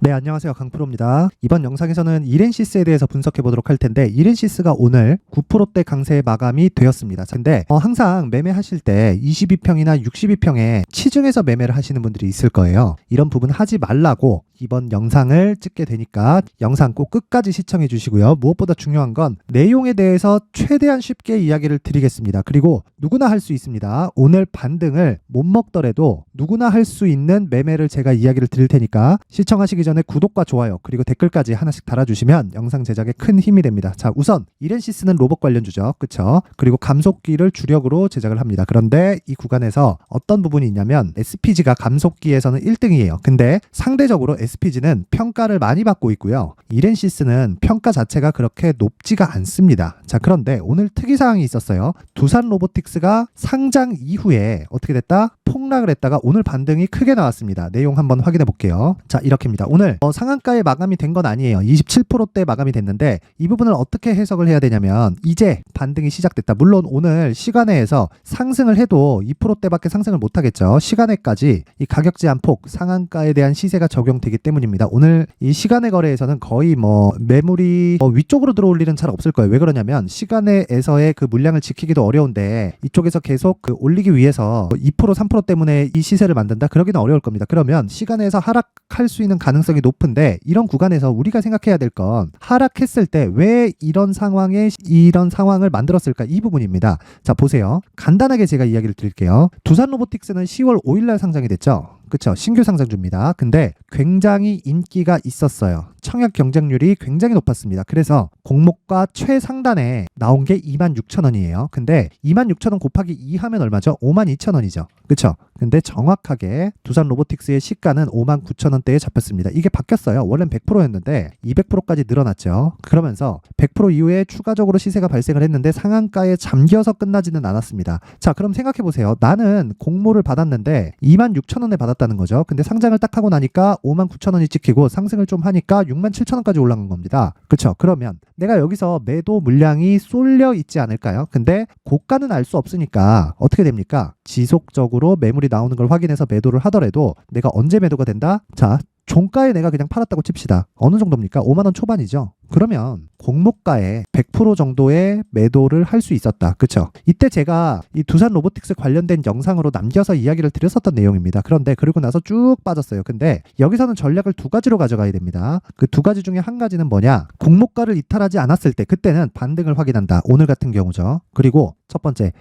네, 안녕하세요. 강프로입니다. 이번 영상에서는 이렌시스에 대해서 분석해 보도록 할 텐데, 이렌시스가 오늘 9%대 강세 마감이 되었습니다. 근데 항상 매매하실 때 22평이나 62평에 치중해서 매매를 하시는 분들이 있을 거예요. 이런 부분 하지 말라고 이번 영상을 찍게 되니까 영상 꼭 끝까지 시청해 주시고요. 무엇보다 중요한 건 내용에 대해서 최대한 쉽게 이야기를 드리겠습니다. 그리고 누구나 할 수 있습니다. 오늘 반등을 못 먹더라도 누구나 할 수 있는 매매를 제가 이야기를 드릴 테니까 시청하시기 전에 구독과 좋아요 그리고 댓글까지 하나씩 달아주시면 영상 제작에 큰 힘이 됩니다. 자, 우선 이렌시스는 로봇 관련주죠. 그쵸? 그리고 감속기를 주력으로 제작을 합니다. 그런데 이 구간에서 어떤 부분이 있냐면 SPG가 감속기에서는 1등이에요. 근데 상대적으로 SPG는 평가를 많이 받고 있고요. 이렌시스는 평가 자체가 그렇게 높지가 않습니다. 자, 그런데 오늘 특이사항이 있었어요. 두산 로보틱스가 상장 이후에 어떻게 됐다? 폭락을 했다가 오늘 반등이 크게 나왔습니다. 내용 한번 확인해 볼게요. 자, 이렇게입니다. 오늘 상한가에 마감이 된 건 아니에요. 27%대 마감이 됐는데 이 부분을 어떻게 해석을 해야 되냐면 이제 반등이 시작됐다. 물론 오늘 시간외에서 상승을 해도 2%대밖에 상승을 못하겠죠. 시간외까지 이 가격 제한폭 상한가에 대한 시세가 적용되기 때문입니다. 오늘 이 시간외 거래에서는 거의 매물이 위쪽으로 들어올 일은 잘 없을 거예요. 왜 그러냐면 시간외에서의 그 물량을 지키기도 어려운데 이쪽에서 계속 올리기 위해서 2% 3% 때문에 이 시세를 만든다? 그러기는 어려울 겁니다. 그러면 시간에서 하락할 수 있는 가능성이 높은데 이런 구간에서 우리가 생각해야 될 건 하락했을 때 왜 이런 상황을 만들었을까? 이 부분입니다. 자, 보세요. 간단하게 제가 이야기를 드릴게요. 두산 로보틱스는 10월 5일날 상장이 됐죠. 그쵸? 신규 상장주입니다. 근데 굉장히 인기가 있었어요. 청약 경쟁률이 굉장히 높았습니다. 그래서 공모가 최상단에 나온 게 26,000원이에요. 근데 26,000원 곱하기 2 하면 얼마죠? 52,000원이죠. 그쵸? 근데 정확하게 두산 로보틱스의 시가는 59,000원대에 잡혔습니다. 이게 바뀌었어요. 원래는 100%였는데 200%까지 늘어났죠. 그러면서 100% 이후에 추가적으로 시세가 발생을 했는데 상한가에 잠겨서 끝나지는 않았습니다. 자, 그럼 생각해보세요. 나는 공모를 받았는데 26,000원에 받았다는 거죠. 근데 상장을 딱 하고 나니까 59,000원이 찍히고 상승을 좀 하니까 67,000원까지 올라간 겁니다. 그쵸? 그러면 내가 여기서 매도 물량이 쏠려 있지 않을까요? 근데 고가는 알 수 없으니까 어떻게 됩니까? 지속적으로 매물이 나오는 걸 확인해서 매도를 하더라도 내가 언제 매도가 된다? 자, 종가에 내가 그냥 팔았다고 칩시다. 어느 정도입니까? 5만원 초반이죠. 그러면 공모가에 100% 정도의 매도를 할 수 있었다. 그쵸? 이때 제가 이 두산 로보틱스 관련된 영상으로 남겨서 이야기를 드렸었던 내용입니다. 그런데 그리고 나서 쭉 빠졌어요. 근데 여기서는 전략을 두 가지로 가져가야 됩니다. 그 두 가지 중에 한 가지는 뭐냐? 공모가를 이탈하지 않았을 때 그때는 반등을 확인한다. 오늘 같은 경우죠. 그리고 첫 번째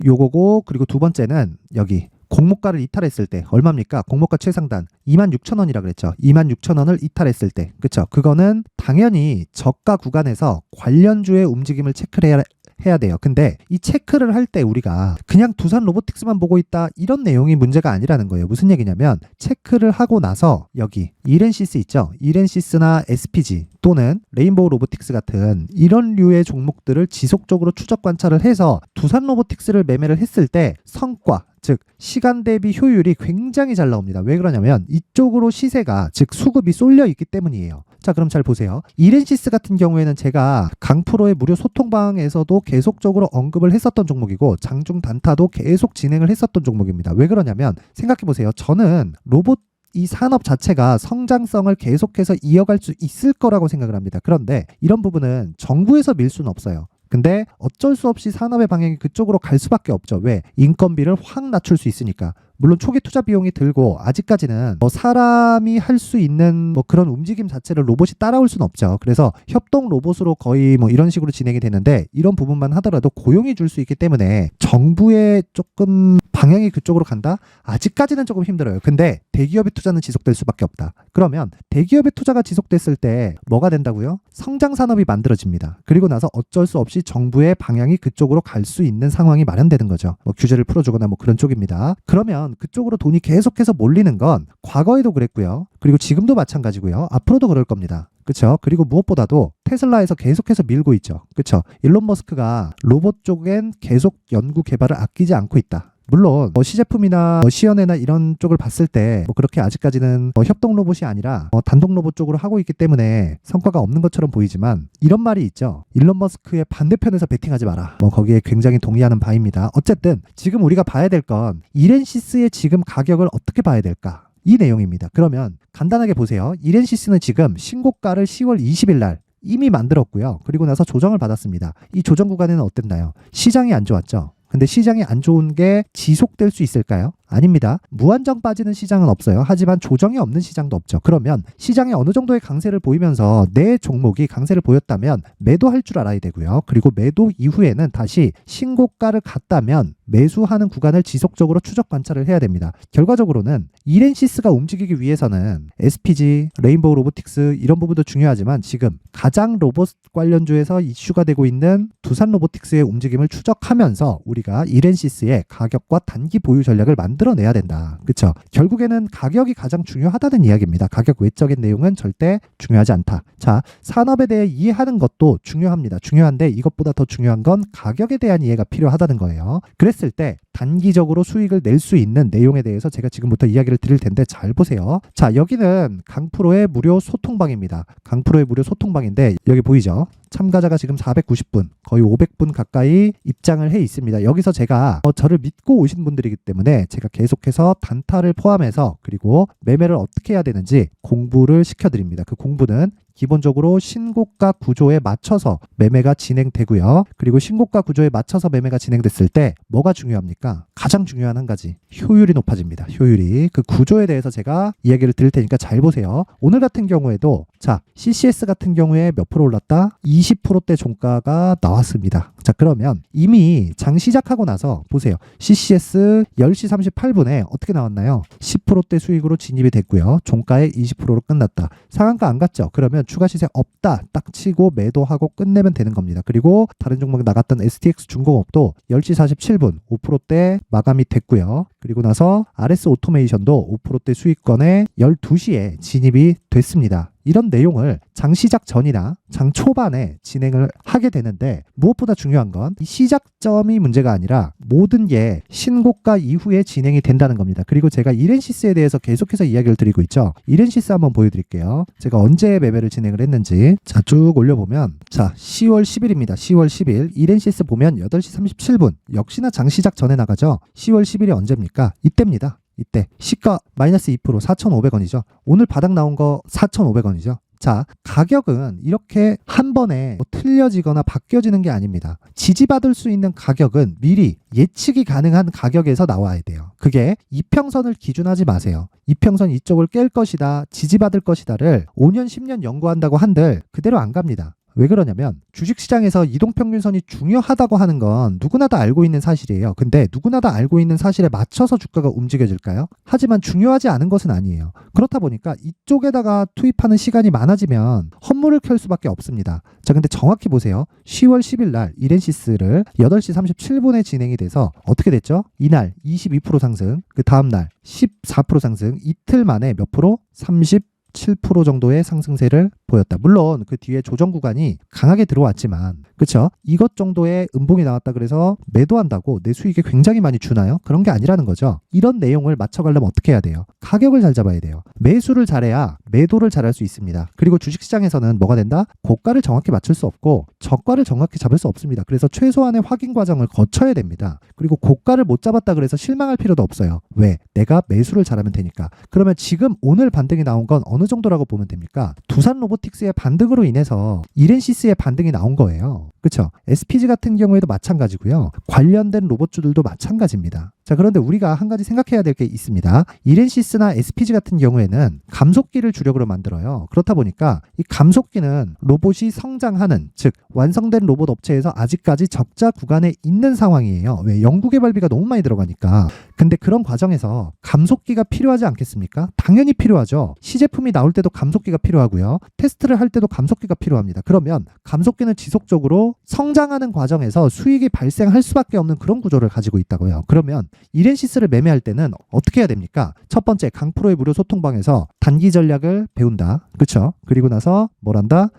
요거고, 그리고 두 번째는 여기 공모가를 이탈했을 때 얼마입니까? 공모가 최상단 26,000원이라 그랬죠. 26,000원을 이탈했을 때. 그쵸? 그거는 당연히 저가 구간에서 관련주의 움직임을 체크를 해야 돼요. 근데 이 체크를 할 때 우리가 그냥 두산 로보틱스만 보고 있다 이런 내용이 문제가 아니라는 거예요. 무슨 얘기냐면 체크를 하고 나서 여기 이렌시스 있죠. 이렌시스나 SPG 또는 레인보우 로보틱스 같은 이런 류의 종목들을 지속적으로 추적 관찰을 해서 두산 로보틱스를 매매를 했을 때 성과, 즉 시간 대비 효율이 굉장히 잘 나옵니다. 왜 그러냐면 이쪽으로 시세가, 즉 수급이 쏠려 있기 때문이에요. 자, 그럼 잘 보세요. 이렌시스 같은 경우에는 제가 강프로의 무료 소통방에서도 계속적으로 언급을 했었던 종목이고 장중 단타도 계속 진행을 했었던 종목입니다. 왜 그러냐면 생각해보세요. 저는 로봇 이 산업 자체가 성장성을 계속해서 이어갈 수 있을 거라고 생각을 합니다. 그런데 이런 부분은 정부에서 밀 수는 없어요. 근데 어쩔 수 없이 산업의 방향이 그쪽으로 갈 수밖에 없죠. 왜? 인건비를 확 낮출 수 있으니까. 물론 초기 투자 비용이 들고 아직까지는 사람이 할 수 있는 그런 움직임 자체를 로봇이 따라올 수는 없죠. 그래서 협동 로봇으로 거의 이런 식으로 진행이 되는데 이런 부분만 하더라도 고용이 줄 수 있기 때문에 정부의 조금 방향이 그쪽으로 간다? 아직까지는 조금 힘들어요. 근데 대기업의 투자는 지속될 수밖에 없다. 그러면 대기업의 투자가 지속됐을 때 뭐가 된다고요? 성장 산업이 만들어집니다. 그리고 나서 어쩔 수 없이 정부의 방향이 그쪽으로 갈 수 있는 상황이 마련되는 거죠. 규제를 풀어주거나 그런 쪽입니다. 그러면 그쪽으로 돈이 계속해서 몰리는 건 과거에도 그랬고요. 그리고 지금도 마찬가지고요. 앞으로도 그럴 겁니다. 그쵸? 그리고 무엇보다도 테슬라에서 계속해서 밀고 있죠. 그쵸? 일론 머스크가 로봇 쪽엔 계속 연구 개발을 아끼지 않고 있다. 물론 시제품이나 시연회나 이런 쪽을 봤을 때 그렇게 아직까지는 협동 로봇이 아니라 단독 로봇 쪽으로 하고 있기 때문에 성과가 없는 것처럼 보이지만 이런 말이 있죠. 일론 머스크의 반대편에서 베팅하지 마라. 거기에 굉장히 동의하는 바입니다. 어쨌든 지금 우리가 봐야 될 건 이렌시스의 지금 가격을 어떻게 봐야 될까? 이 내용입니다. 그러면 간단하게 보세요. 이렌시스는 지금 신고가를 10월 20일 날 이미 만들었고요. 그리고 나서 조정을 받았습니다. 이 조정 구간에는 어땠나요? 시장이 안 좋았죠. 근데 시장이 안 좋은 게 지속될 수 있을까요? 아닙니다. 무한정 빠지는 시장은 없어요. 하지만 조정이 없는 시장도 없죠. 그러면 시장이 어느 정도의 강세를 보이면서 내 종목이 강세를 보였다면 매도할 줄 알아야 되고요. 그리고 매도 이후에는 다시 신고가를 갔다면 매수하는 구간을 지속적으로 추적 관찰을 해야 됩니다. 결과적으로는 이렌시스가 움직이기 위해서는 SPG, 레인보우 로보틱스 이런 부분도 중요하지만 지금 가장 로봇 관련주에서 이슈가 되고 있는 두산 로보틱스의 움직임을 추적하면서 우리가 이렌시스의 가격과 단기 보유 전략을 만들어내야 된다. 그렇죠? 결국에는 가격이 가장 중요하다는 이야기입니다. 가격 외적인 내용은 절대 중요하지 않다. 자, 산업에 대해 이해하는 것도 중요합니다. 중요한데 이것보다 더 중요한 건 가격에 대한 이해가 필요하다는 거예요. 그랬을 때 단기적으로 수익을 낼 수 있는 내용에 대해서 제가 지금부터 이야기를 드릴 텐데 잘 보세요. 자, 여기는 강프로의 무료 소통방입니다. 강프로의 무료 소통방인데 여기 보이죠? 참가자가 지금 490분, 거의 500분 가까이 입장을 해 있습니다. 여기서 제가 저를 믿고 오신 분들이기 때문에 제가 계속해서 단타를 포함해서 그리고 매매를 어떻게 해야 되는지 공부를 시켜드립니다. 그 공부는 기본적으로 신고가 구조에 맞춰서 매매가 진행되고요. 그리고 신고가 구조에 맞춰서 매매가 진행됐을 때 뭐가 중요합니까? 가장 중요한 한 가지, 효율이 높아집니다. 효율이. 그 구조에 대해서 제가 이야기를 드릴 테니까 잘 보세요. 오늘 같은 경우에도 자, CCS 같은 경우에 몇 프로 올랐다? 20%대 종가가 나왔습니다. 자, 그러면 이미 장 시작하고 나서 보세요. CCS 10시 38분에 어떻게 나왔나요? 10%대 수익으로 진입이 됐고요. 종가에 20%로 끝났다. 상한가 안 갔죠? 그러면 추가 시세 없다 딱 치고 매도하고 끝내면 되는 겁니다. 그리고 다른 종목 나갔던 STX 중공업도 10시 47분 5%대 마감이 됐고요. 그리고 나서 RS 오토메이션도 5%대 수익권에 12시에 진입이 됐습니다. 이런 내용을 장 시작 전이나 장 초반에 진행을 하게 되는데 무엇보다 중요한 건 이 시작점이 문제가 아니라 모든 게 신고가 이후에 진행이 된다는 겁니다. 그리고 제가 이렌시스에 대해서 계속해서 이야기를 드리고 있죠. 이렌시스 한번 보여드릴게요. 제가 언제 매매를 진행을 했는지 자, 쭉 올려보면 자, 10월 10일입니다. 10월 10일 이렌시스 보면 8시 37분 역시나 장 시작 전에 나가죠. 10월 10일이 언제입니까? 이때입니다. 이때 시가 마이너스 2% 4,500원이죠. 오늘 바닥 나온 거 4,500원이죠. 자, 가격은 이렇게 한 번에 틀려지거나 바뀌어지는 게 아닙니다. 지지받을 수 있는 가격은 미리 예측이 가능한 가격에서 나와야 돼요. 그게 이평선을 기준하지 마세요. 이평선 이쪽을 깰 것이다, 지지받을 것이다를 5년, 10년 연구한다고 한들 그대로 안 갑니다. 왜 그러냐면 주식시장에서 이동평균선이 중요하다고 하는 건 누구나 다 알고 있는 사실이에요. 근데 누구나 다 알고 있는 사실에 맞춰서 주가가 움직여질까요? 하지만 중요하지 않은 것은 아니에요. 그렇다 보니까 이쪽에다가 투입하는 시간이 많아지면 헛물을 켤 수밖에 없습니다. 자, 근데 정확히 보세요. 10월 10일 날 이렌시스를 8시 37분에 진행이 돼서 어떻게 됐죠? 이날 22% 상승, 그 다음날 14% 상승, 이틀 만에 몇 프로? 37% 정도의 상승세를 보였다. 물론 그 뒤에 조정 구간이 강하게 들어왔지만 그렇죠? 이것 정도의 음봉이 나왔다 그래서 매도한다고 내 수익에 굉장히 많이 주나요? 그런 게 아니라는 거죠. 이런 내용을 맞춰가려면 어떻게 해야 돼요? 가격을 잘 잡아야 돼요. 매수를 잘해야 매도를 잘할 수 있습니다. 그리고 주식시장에서는 뭐가 된다? 고가를 정확히 맞출 수 없고 저가를 정확히 잡을 수 없습니다. 그래서 최소한의 확인 과정을 거쳐야 됩니다. 그리고 고가를 못 잡았다 그래서 실망할 필요도 없어요. 왜? 내가 매수를 잘하면 되니까. 그러면 지금 오늘 반등이 나온 건 어느 정도라고 보면 됩니까? 두산 로보틱스의 반등으로 인해서 이렌시스의 반등이 나온 거예요. 그렇죠? SPG 같은 경우에도 마찬가지고요. 관련된 로봇주들도 마찬가지입니다. 자, 그런데 우리가 한 가지 생각해야 될 게 있습니다. 이렌시스나 SPG 같은 경우에는 감속기를 주력으로 만들어요. 그렇다 보니까 이 감속기는 로봇이 성장하는, 즉 완성된 로봇 업체에서 아직까지 적자 구간에 있는 상황이에요. 왜? 연구개발비가 너무 많이 들어가니까. 근데 그런 과정에서 감속기가 필요하지 않겠습니까? 당연히 필요하죠. 시제품이 나올 때도 감속기가 필요하고요. 테스트를 할 때도 감속기가 필요합니다. 그러면 감속기는 지속적으로 성장하는 과정에서 수익이 발생할 수밖에 없는 그런 구조를 가지고 있다고요. 그러면 이렌시스를 매매할 때는 어떻게 해야 됩니까? 첫 번째, 강프로의 무료 소통방에서 단기 전략을 배운다. 그렇죠? 그리고 나서 뭘 한다?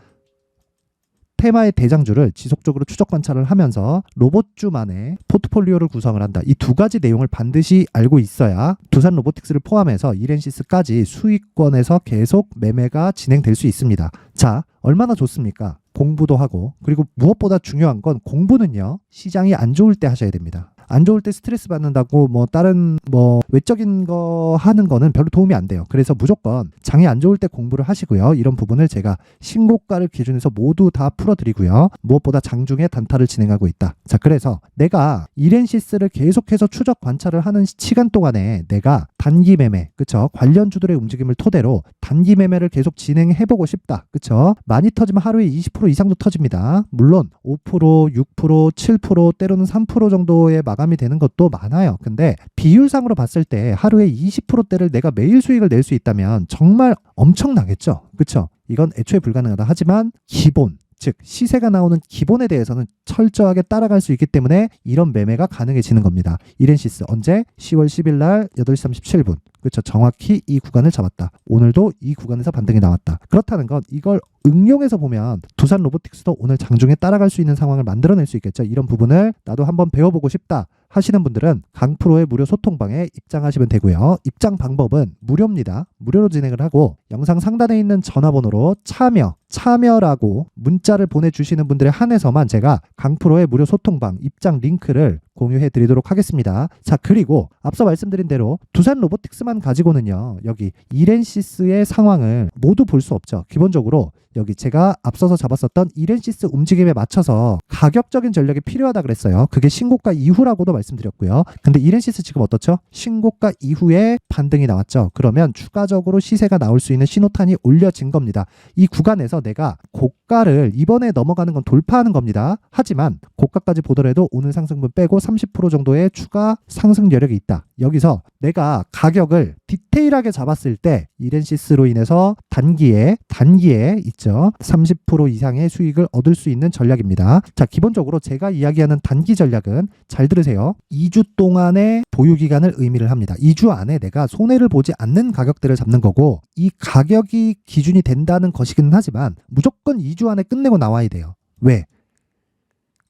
테마의 대장주를 지속적으로 추적 관찰을 하면서 로봇주만의 포트폴리오를 구성을 한다. 이 두 가지 내용을 반드시 알고 있어야 두산 로보틱스를 포함해서 이렌시스까지 수익권에서 계속 매매가 진행될 수 있습니다. 자, 얼마나 좋습니까? 공부도 하고, 그리고 무엇보다 중요한 건 공부는요, 시장이 안 좋을 때 하셔야 됩니다. 안 좋을 때 스트레스 받는다고 뭐 다른 뭐 외적인 거 하는 거는 별로 도움이 안 돼요. 그래서 무조건 장이 안 좋을 때 공부를 하시고요. 이런 부분을 제가 신고가를 기준해서 모두 다 풀어드리고요. 무엇보다 장중에 단타를 진행하고 있다. 자, 그래서 내가 이렌시스를 계속해서 추적 관찰을 하는 시간 동안에 내가 단기 매매, 그쵸? 관련주들의 움직임을 토대로 단기 매매를 계속 진행해보고 싶다. 그쵸? 많이 터지면 하루에 20% 이상도 터집니다. 물론 5%, 6%, 7%, 때로는 3% 정도의 마감이 되는 것도 많아요. 근데 비율상으로 봤을 때 하루에 20%대를 내가 매일 수익을 낼 수 있다면 정말 엄청나겠죠. 그쵸? 이건 애초에 불가능하다. 하지만 기본, 즉 시세가 나오는 기본에 대해서는 철저하게 따라갈 수 있기 때문에 이런 매매가 가능해지는 겁니다. 이렌시스 언제? 10월 10일 날 8시 37분. 그렇죠. 정확히 이 구간을 잡았다. 오늘도 이 구간에서 반등이 나왔다. 그렇다는 건 이걸 응용해서 보면 두산 로보틱스도 오늘 장중에 따라갈 수 있는 상황을 만들어낼 수 있겠죠. 이런 부분을 나도 한번 배워보고 싶다 하시는 분들은 강프로의 무료 소통방에 입장하시면 되고요. 입장 방법은 무료입니다. 무료로 진행을 하고 영상 상단에 있는 전화번호로 참여라고 문자를 보내주시는 분들에 한해서만 제가 강프로의 무료 소통방 입장 링크를 공유해 드리도록 하겠습니다. 자, 그리고 앞서 말씀드린 대로 두산 로보틱스만 가지고는요, 여기 이렌시스의 상황을 모두 볼 수 없죠. 기본적으로 여기 제가 앞서서 잡았었던 이렌시스 움직임에 맞춰서 가격적인 전략이 필요하다 그랬어요. 그게 신고가 이후라고도 말씀드렸고요. 근데 이렌시스 지금 어떻죠? 신고가 이후에 반등이 나왔죠. 그러면 추가적으로 시세가 나올 수 있는 신호탄이 올려진 겁니다. 이 구간에서 내가 고가를 이번에 넘어가는 건 돌파하는 겁니다. 하지만 고가까지 보더라도 오늘 상승분 빼고 30% 정도의 추가 상승 여력이 있다. 여기서 내가 가격을 디테일하게 잡았을 때 이렌시스로 인해서 단기에 있죠. 30% 이상의 수익을 얻을 수 있는 전략입니다. 자, 기본적으로 제가 이야기하는 단기 전략은 잘 들으세요. 2주 동안의 보유 기간을 의미를 합니다. 2주 안에 내가 손해를 보지 않는 가격대를 잡는 거고 이 가격이 기준이 된다는 것이긴 하지만 무조건 2주 안에 끝내고 나와야 돼요. 왜?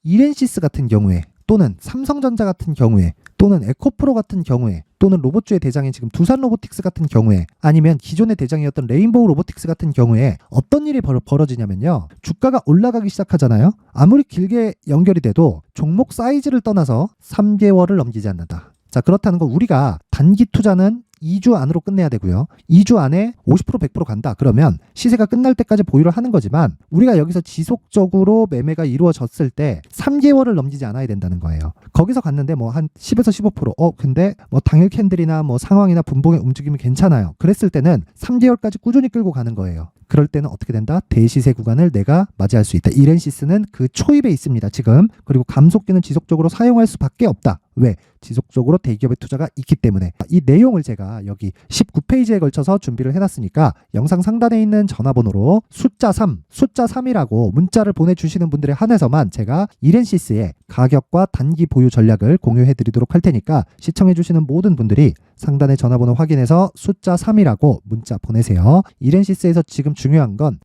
이렌시스 같은 경우에 또는 삼성전자 같은 경우에 또는 에코프로 같은 경우에 또는 로봇주의 대장인 지금 두산 로보틱스 같은 경우에 아니면 기존의 대장이었던 레인보우 로보틱스 같은 경우에 어떤 일이 벌어지냐면요. 주가가 올라가기 시작하잖아요. 아무리 길게 연결이 돼도 종목 사이즈를 떠나서 3개월을 넘기지 않는다. 자, 그렇다는 건 우리가 단기 투자는 2주 안으로 끝내야 되고요. 2주 안에 50% 100% 간다. 그러면 시세가 끝날 때까지 보유를 하는 거지만 우리가 여기서 지속적으로 매매가 이루어졌을 때 3개월을 넘기지 않아야 된다는 거예요. 거기서 갔는데 뭐 한 10에서 15% 근데 뭐 당일 캔들이나 뭐 상황이나 분봉의 움직임이 괜찮아요. 그랬을 때는 3개월까지 꾸준히 끌고 가는 거예요. 그럴 때는 어떻게 된다? 대시세 구간을 내가 맞이할 수 있다. 이렌시스는 그 초입에 있습니다. 지금. 그리고 감속기는 지속적으로 사용할 수밖에 없다. 왜? 지속적으로 대기업의 투자가 있기 때문에. 이 내용을 제가 여기 19페이지에 걸쳐서 준비를 해놨으니까 영상 상단에 있는 전화번호로 숫자 3이라고 문자를 보내주시는 분들에 한해서만 제가 이렌시스의 가격과 단기 보유 전략을 공유해드리도록 할 테니까 시청해주시는 모든 분들이 상단의 전화번호 확인해서 숫자 3이라고 문자 보내세요. 이렌시스에서 지금 중요한 건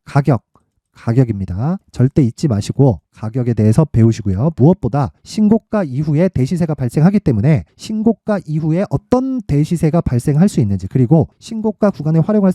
가격입니다. 절대 잊지 마시고 가격에 대해서 배우시고요. 무엇보다 신고가 이후에 대시세가 발생하기 때문에 신고가 이후에 어떤 대시세가 발생할 수 있는지 그리고 신고가 구간에 활용할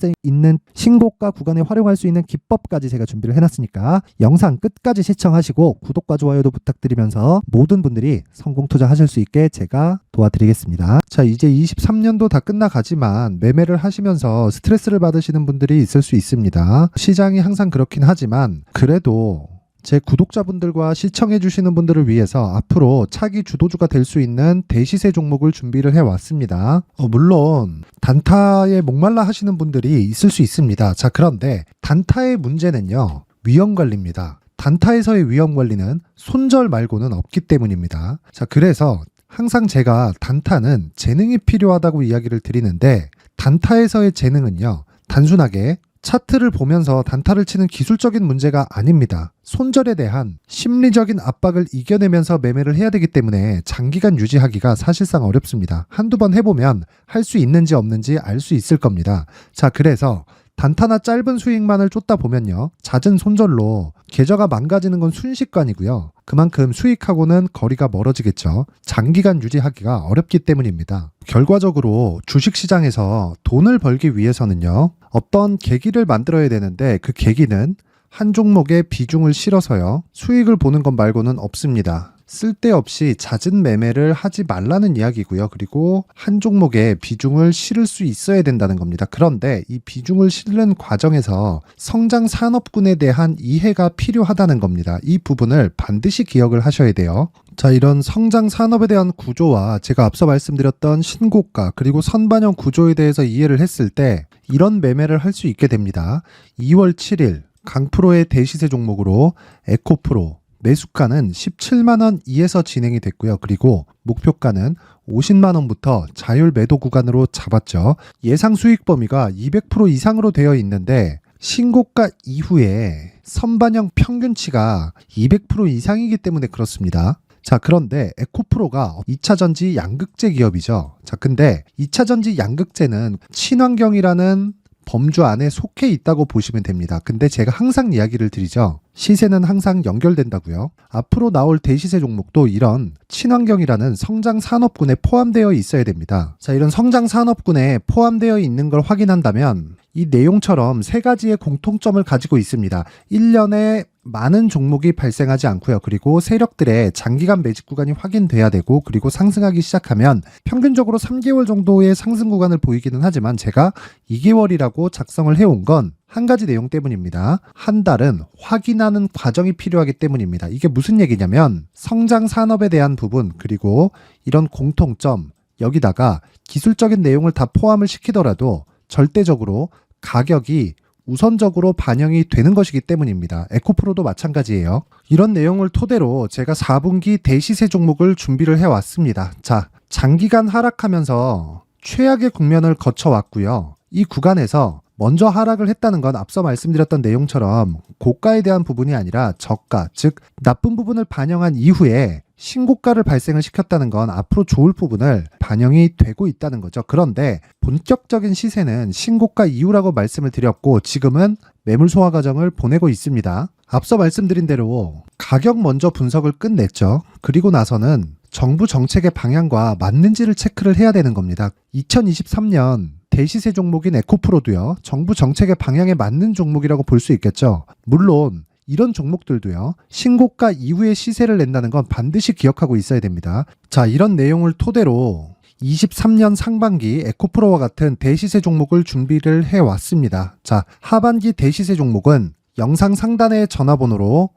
수 있는 기법까지 제가 준비를 해놨으니까 영상 끝까지 시청하시고 구독과 좋아요도 부탁드리면서 모든 분들이 성공 투자하실 수 있게 제가 도와드리겠습니다. 자, 이제 23년도 다 끝나가지만 매매를 하시면서 스트레스를 받으시는 분들이 있을 수 있습니다. 시장이 항상 그렇긴 하지만 그래도 제 구독자분들과 시청해주시는 분들을 위해서 앞으로 차기 주도주가 될 수 있는 대시세 종목을 준비를 해왔습니다. 물론 단타에 목말라 하시는 분들이 있을 수 있습니다. 자, 그런데 단타의 문제는요, 위험관리입니다. 단타에서의 위험관리는 손절 말고는 없기 때문입니다. 자, 그래서 항상 제가 단타는 재능이 필요하다고 이야기를 드리는데 단타에서의 재능은요, 단순하게 차트를 보면서 단타를 치는 기술적인 문제가 아닙니다. 손절에 대한 심리적인 압박을 이겨내면서 매매를 해야 되기 때문에 장기간 유지하기가 사실상 어렵습니다. 한두 번 해보면 할 수 있는지 없는지 알 수 있을 겁니다. 자, 그래서 단타나 짧은 수익만을 쫓다 보면요, 잦은 손절로 계좌가 망가지는 건 순식간이고요. 그만큼 수익하고는 거리가 멀어지겠죠. 장기간 유지하기가 어렵기 때문입니다. 결과적으로 주식시장에서 돈을 벌기 위해서는요, 어떤 계기를 만들어야 되는데 그 계기는 한 종목에 비중을 실어서요, 수익을 보는 것 말고는 없습니다. 쓸데없이 잦은 매매를 하지 말라는 이야기고요. 그리고 한 종목에 비중을 실을 수 있어야 된다는 겁니다. 그런데 이 비중을 실는 과정에서 성장 산업군에 대한 이해가 필요하다는 겁니다. 이 부분을 반드시 기억을 하셔야 돼요. 자, 이런 성장 산업에 대한 구조와 제가 앞서 말씀드렸던 신고가 그리고 선반영 구조에 대해서 이해를 했을 때 이런 매매를 할 수 있게 됩니다. 2월 7일 강프로의 대시세 종목으로 에코프로 매수가는 17만원 이에서 진행이 됐고요. 그리고 목표가는 50만원부터 자율 매도 구간으로 잡았죠. 예상 수익 범위가 200% 이상으로 되어 있는데 신고가 이후에 선반영 평균치가 200% 이상이기 때문에 그렇습니다. 자, 그런데 에코프로가 2차전지 양극재 기업이죠. 자, 근데 2차전지 양극재는 친환경이라는 범주 안에 속해 있다고 보시면 됩니다. 근데 제가 항상 이야기를 드리죠. 시세는 항상 연결된다고요. 앞으로 나올 대시세 종목도 이런 친환경이라는 성장 산업군에 포함되어 있어야 됩니다. 자, 이런 성장 산업군에 포함되어 있는 걸 확인한다면 이 내용처럼 세 가지의 공통점을 가지고 있습니다. 1년에 많은 종목이 발생하지 않고요. 그리고 세력들의 장기간 매집 구간이 확인돼야 되고, 그리고 상승하기 시작하면 평균적으로 3개월 정도의 상승 구간을 보이기는 하지만 제가 2개월이라고 작성을 해온 건 한 가지 내용 때문입니다. 한 달은 확인하는 과정이 필요하기 때문입니다. 이게 무슨 얘기냐면 성장 산업에 대한 부분, 그리고 이런 공통점, 여기다가 기술적인 내용을 다 포함을 시키더라도 절대적으로 가격이 우선적으로 반영이 되는 것이기 때문입니다. 에코프로도 마찬가지예요. 이런 내용을 토대로 제가 4분기 대시세 종목을 준비를 해왔습니다. 자, 장기간 하락하면서 최악의 국면을 거쳐왔고요. 이 구간에서 먼저 하락을 했다는 건 앞서 말씀드렸던 내용처럼 고가에 대한 부분이 아니라 저가, 즉 나쁜 부분을 반영한 이후에 신고가를 발생을 시켰다는 건 앞으로 좋을 부분을 반영이 되고 있다는 거죠. 그런데 본격적인 시세는 신고가 이후라고 말씀을 드렸고 지금은 매물 소화 과정을 보내고 있습니다. 앞서 말씀드린 대로 가격 먼저 분석을 끝냈죠. 그리고 나서는 정부 정책의 방향과 맞는지를 체크를 해야 되는 겁니다. 2023년 대시세 종목인 에코프로도요, 정부 정책의 방향에 맞는 종목이라고 볼 수 있겠죠. 물론 이런 종목들도요, 신고가 이후에 시세를 낸다는 건 반드시 기억하고 있어야 됩니다. 자, 이런 내용을 토대로 23년 상반기 에코프로와 같은 대시세 종목을 준비를 해왔습니다. 자, 하반기 대시세 종목은 영상 상단의 전화번호로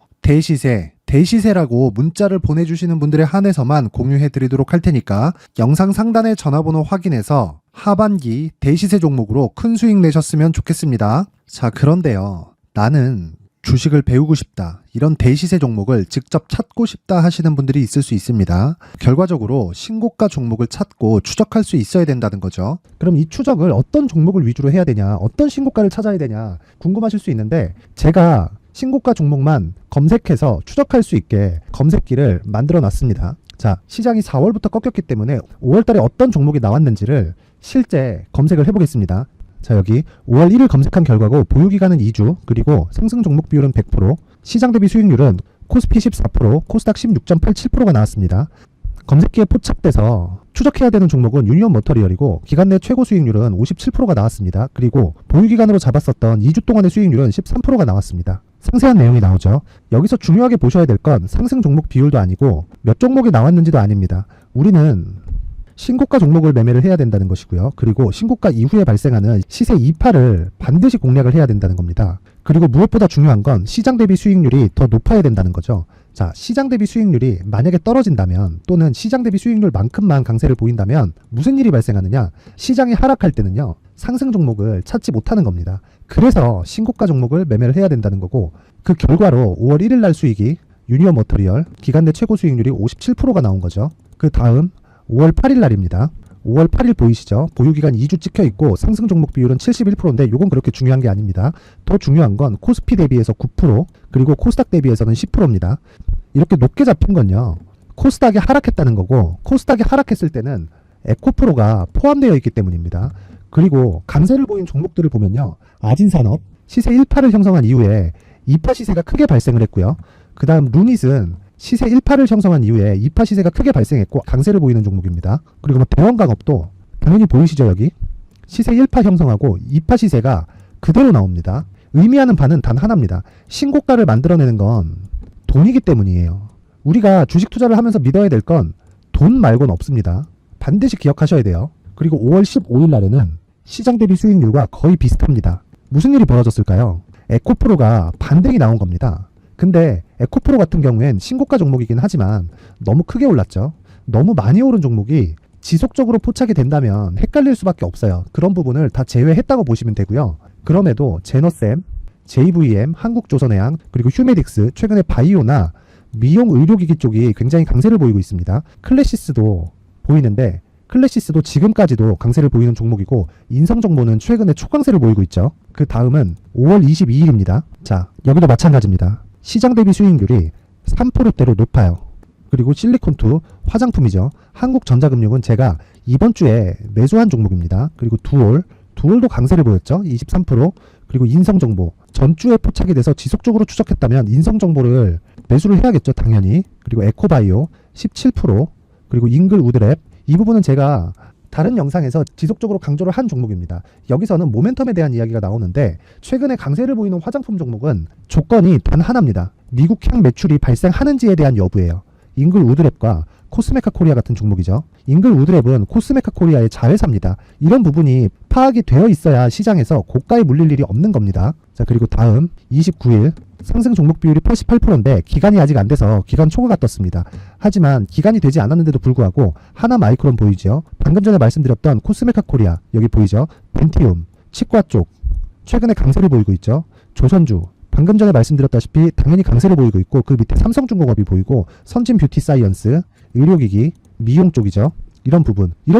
대시세라고 문자를 보내주시는 분들에 한해서만 공유해드리도록 할 테니까 영상 상단의 전화번호 확인해서 하반기 대시세 종목으로 큰 수익 내셨으면 좋겠습니다. 자, 그런데요, 나는 주식을 배우고 싶다, 이런 대시세 종목을 직접 찾고 싶다 하시는 분들이 있을 수 있습니다. 결과적으로 신고가 종목을 찾고 추적할 수 있어야 된다는 거죠. 그럼 이 추적을 어떤 종목을 위주로 해야 되냐, 어떤 신고가를 찾아야 되냐 궁금하실 수 있는데 제가 신고가 종목만 검색해서 추적할 수 있게 검색기를 만들어 놨습니다. 자, 시장이 4월부터 꺾였기 때문에 5월 달에 어떤 종목이 나왔는지를 실제 검색을 해보겠습니다. 자, 여기 5월 1일 검색한 결과고 보유기간은 2주, 그리고 상승 종목 비율은 100%, 시장 대비 수익률은 코스피 14%, 코스닥 16.87%가 나왔습니다. 검색기에 포착돼서 추적해야 되는 종목은 유니온 머터리얼이고 기간 내 최고 수익률은 57%가 나왔습니다. 그리고 보유기간으로 잡았었던 2주 동안의 수익률은 13%가 나왔습니다. 상세한 내용이 나오죠. 여기서 중요하게 보셔야 될 건 상승 종목 비율도 아니고 몇 종목이 나왔는지도 아닙니다. 우리는 신고가 종목을 매매를 해야 된다는 것이고요. 그리고 신고가 이후에 발생하는 시세 이파를 반드시 공략을 해야 된다는 겁니다. 그리고 무엇보다 중요한 건 시장 대비 수익률이 더 높아야 된다는 거죠. 자, 시장 대비 수익률이 만약에 떨어진다면 또는 시장 대비 수익률만큼만 강세를 보인다면 무슨 일이 발생하느냐? 시장이 하락할 때는요, 상승 종목을 찾지 못하는 겁니다. 그래서 신고가 종목을 매매를 해야 된다는 거고, 그 결과로 5월 1일 날 수익이 유니온 머터리얼 기간 내 최고 수익률이 57%가 나온 거죠. 그 다음 5월 8일 날입니다. 5월 8일 보이시죠? 보유기간 2주 찍혀 있고 상승 종목 비율은 71%인데 이건 그렇게 중요한 게 아닙니다. 더 중요한 건 코스피 대비해서 9%, 그리고 코스닥 대비해서는 10%입니다. 이렇게 높게 잡힌 건요, 코스닥이 하락했다는 거고, 코스닥이 하락했을 때는 에코프로가 포함되어 있기 때문입니다. 그리고 강세를 보인 종목들을 보면요, 아진산업 시세 1파를 형성한 이후에 2파 시세가 크게 발생을 했고요. 그 다음 루닛은 시세 1파를 형성한 이후에 2파 시세가 크게 발생했고 강세를 보이는 종목입니다. 그리고 대원강업도 당연히 보이시죠? 여기 시세 1파 형성하고 2파 시세가 그대로 나옵니다. 의미하는 바는 단 하나입니다. 신고가를 만들어내는 건 돈이기 때문이에요. 우리가 주식 투자를 하면서 믿어야 될 건 돈 말고는 없습니다. 반드시 기억하셔야 돼요. 그리고 5월 15일 날에는 시장 대비 수익률과 거의 비슷합니다. 무슨 일이 벌어졌을까요? 에코프로가 반등이 나온 겁니다. 근데 에코프로 같은 경우엔 신고가 종목이긴 하지만 너무 크게 올랐죠. 너무 많이 오른 종목이 지속적으로 포착이 된다면 헷갈릴 수밖에 없어요. 그런 부분을 다 제외했다고 보시면 되고요. 그럼에도 제너셈, JVM, 한국조선해양, 그리고 휴메딕스, 최근에 바이오나 미용 의료기기 쪽이 굉장히 강세를 보이고 있습니다. 클래시스도 보이는데 클래시스도 지금까지도 강세를 보이는 종목이고 인성정보는 최근에 초강세를 보이고 있죠. 그 다음은 5월 22일입니다. 자, 여기도 마찬가지입니다. 시장 대비 수익률이 3%대로 높아요. 그리고 실리콘투 화장품이죠. 한국전자금융은 제가 이번 주에 매수한 종목입니다. 그리고 두올도 강세를 보였죠. 23%. 그리고 인성정보 전주에 포착이 돼서 지속적으로 추적했다면 인성정보를 매수를 해야겠죠. 당연히. 그리고 에코바이오 17%. 그리고 잉글 우드랩 이 부분은 제가 다른 영상에서 지속적으로 강조를 한 종목입니다. 여기서는 모멘텀에 대한 이야기가 나오는데 최근에 강세를 보이는 화장품 종목은 조건이 단 하나입니다. 미국향 매출이 발생하는지에 대한 여부예요. 잉글 우드랩과 코스메카 코리아 같은 종목이죠. 잉글 우드랩은 코스메카 코리아의 자회사입니다. 이런 부분이 파악이 되어 있어야 시장에서 고가에 물릴 일이 없는 겁니다. 자, 그리고 다음 29일 상승 종목 비율이 88%인데 기간이 아직 안 돼서 기간 초과가 떴습니다. 하지만 기간이 되지 않았는데도 불구하고 하나 마이크론 보이죠. 방금 전에 말씀드렸던 코스메카 코리아 여기 보이죠. 벤티움, 치과 쪽 최근에 강세를 보이고 있죠. 조선주 방금 전에 말씀드렸다시피 당연히 강세를 보이고 있고 그 밑에 삼성중공업이 보이고 선진 뷰티 사이언스, 의료기기, 미용 쪽이죠. 이런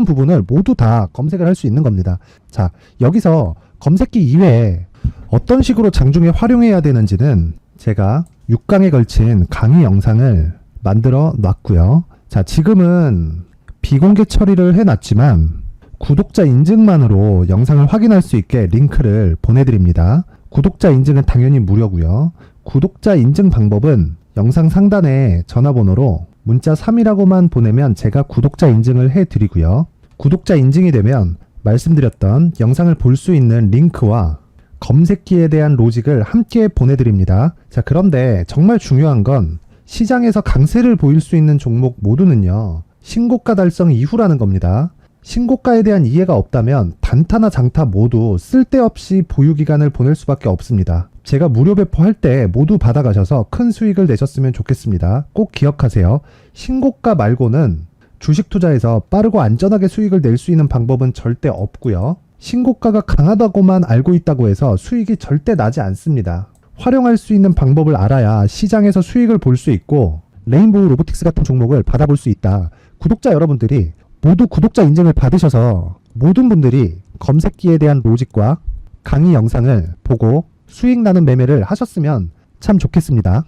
부분을 모두 다 검색을 할 수 있는 겁니다. 자, 여기서 검색기 이외에 어떤 식으로 장중에 활용해야 되는지는 제가 6강에 걸친 강의 영상을 만들어 놨고요. 자, 지금은 비공개 처리를 해놨지만 구독자 인증만으로 영상을 확인할 수 있게 링크를 보내드립니다. 구독자 인증은 당연히 무료고요. 구독자 인증 방법은 영상 상단에 전화번호로 문자 3이라고만 보내면 제가 구독자 인증을 해드리고요. 구독자 인증이 되면 말씀드렸던 영상을 볼 수 있는 링크와 검색기에 대한 로직을 함께 보내드립니다. 자, 그런데 정말 중요한 건 시장에서 강세를 보일 수 있는 종목 모두는요. 신고가 달성 이후라는 겁니다. 신고가에 대한 이해가 없다면 단타나 장타 모두 쓸데없이 보유기간을 보낼 수밖에 없습니다. 제가 무료 배포할 때 모두 받아가셔서 큰 수익을 내셨으면 좋겠습니다. 꼭 기억하세요. 신고가 말고는 주식 투자에서 빠르고 안전하게 수익을 낼 수 있는 방법은 절대 없고요. 신고가가 강하다고만 알고 있다고 해서 수익이 절대 나지 않습니다. 활용할 수 있는 방법을 알아야 시장에서 수익을 볼 수 있고 레인보우 로보틱스 같은 종목을 받아볼 수 있다. 구독자 여러분들이 모두 구독자 인증을 받으셔서 모든 분들이 검색기에 대한 로직과 강의 영상을 보고 수익 나는 매매를 하셨으면 참 좋겠습니다.